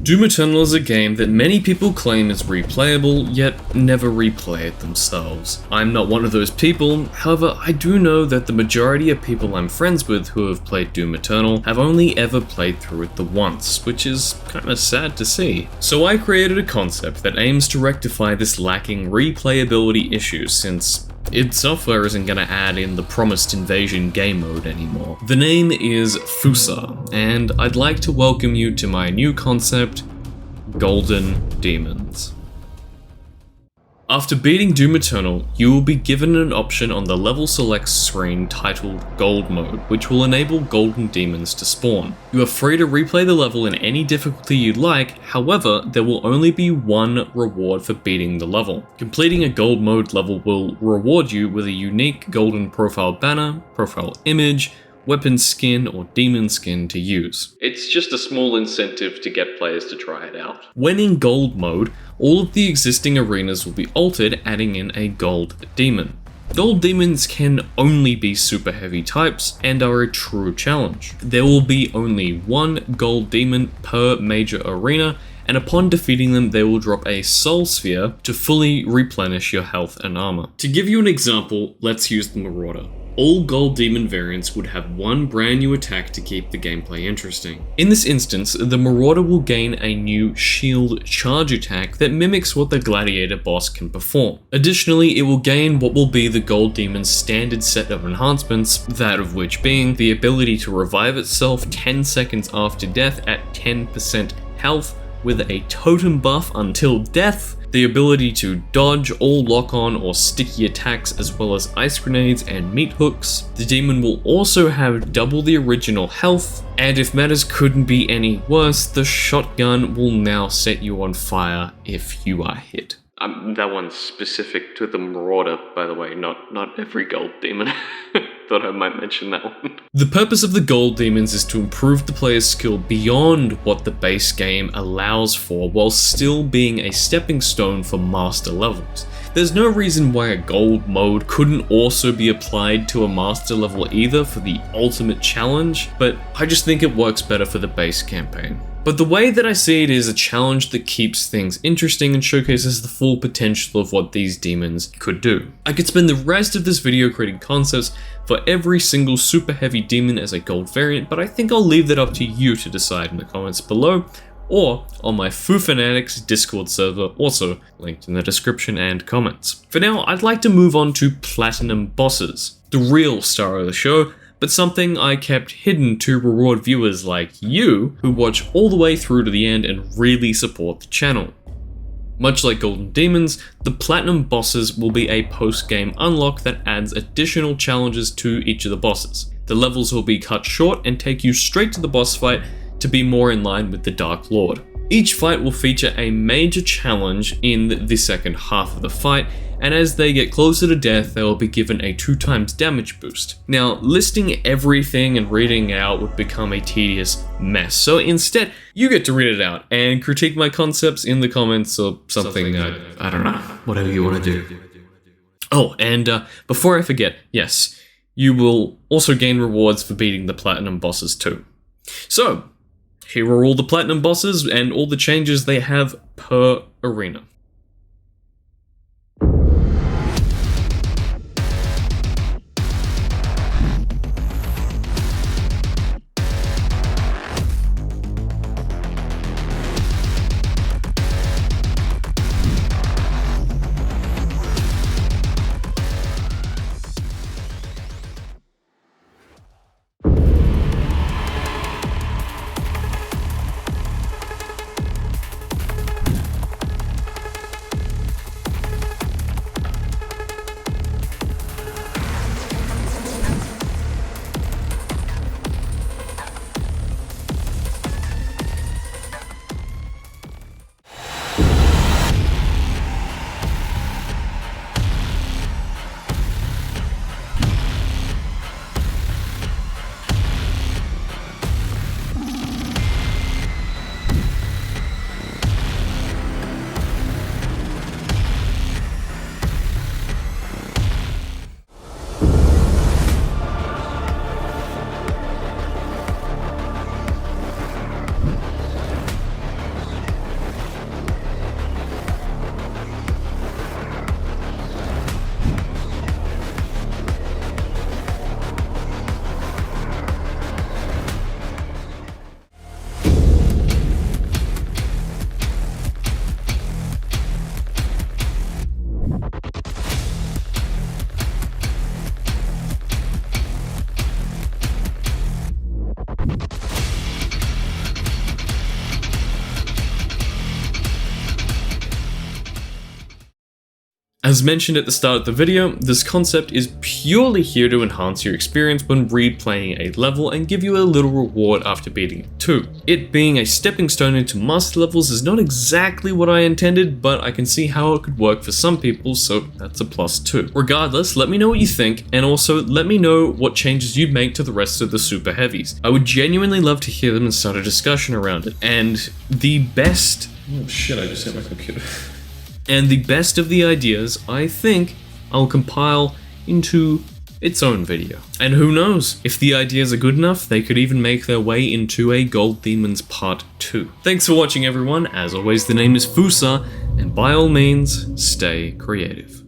Doom Eternal is a game that many people claim is replayable, yet never replay it themselves. I'm not one of those people, however I do know that the majority of people I'm friends with who have played Doom Eternal have only ever played through it the once, which is kinda sad to see. So I created a concept that aims to rectify this lacking replayability issue, since id Software isn't gonna add in the promised invasion game mode anymore. The name is FooSarr, and I'd like to welcome you to my new concept, Golden Demons. After beating Doom Eternal, you will be given an option on the level select screen titled Gold Mode, which will enable golden demons to spawn. You are free to replay the level in any difficulty you'd like, however, there will only be one reward for beating the level. Completing a Gold Mode level will reward you with a unique golden profile banner, profile image, weapon skin, or demon skin to use. It's just a small incentive to get players to try it out. When in Gold Mode, all of the existing arenas will be altered, adding in a gold demon. Gold demons can only be super heavy types and are a true challenge. There will be only one gold demon per major arena, and upon defeating them they will drop a soul sphere to fully replenish your health and armor. To give you an example, let's use the Marauder. All gold demon variants would have one brand new attack to keep the gameplay interesting. In this instance, the Marauder will gain a new shield charge attack that mimics what the Gladiator boss can perform. Additionally, it will gain what will be the gold demon's standard set of enhancements, that of which being the ability to revive itself 10 seconds after death at 10% health with a totem buff until death, the ability to dodge all lock-on or sticky attacks as well as ice grenades and meat hooks. The demon will also have double the original health, and if matters couldn't be any worse, the shotgun will now set you on fire if you are hit. That one's specific to the Marauder, by the way, not every gold demon. Thought I might mention that one. The purpose of the gold demons is to improve the player's skill beyond what the base game allows for, while still being a stepping stone for master levels. There's no reason why a gold mode couldn't also be applied to a master level either for the ultimate challenge, but I just think it works better for the base campaign. But the way that I see it is a challenge that keeps things interesting and showcases the full potential of what these demons could do. I could spend the rest of this video creating concepts for every single super heavy demon as a gold variant, but I think I'll leave that up to you to decide in the comments below, or on my Foo Fanatics Discord server, also linked in the description and comments. For now, I'd like to move on to Platinum Bosses, the real star of the show, but something I kept hidden to reward viewers like you who watch all the way through to the end and really support the channel. Much like Golden Demons, the Platinum Bosses will be a post-game unlock that adds additional challenges to each of the bosses. The levels will be cut short and take you straight to the boss fight to be more in line with the Dark Lord. Each fight will feature a major challenge in the second half of the fight, and as they get closer to death, they will be given a 2x damage boost. Now, listing everything and reading it out would become a tedious mess, so instead, you get to read it out and critique my concepts in the comments or something, I don't know, whatever you want to do. Oh, and before I forget, yes, you will also gain rewards for beating the Platinum Bosses too. So, here are all the Platinum Bosses and all the changes they have per arena. As mentioned at the start of the video, this concept is purely here to enhance your experience when replaying a level and give you a little reward after beating it too. It being a stepping stone into master levels is not exactly what I intended, but I can see how it could work for some people, so that's a plus too. Regardless, let me know what you think, and also let me know what changes you'd make to the rest of the super heavies. I would genuinely love to hear them and start a discussion around it. And the best... Oh shit, I just hit my computer. And the best of the ideas, I think, I'll compile into its own video. And who knows, if the ideas are good enough, they could even make their way into a Gold Demons Part 2. Thanks for watching everyone, as always the name is FooSarr, and by all means, stay creative.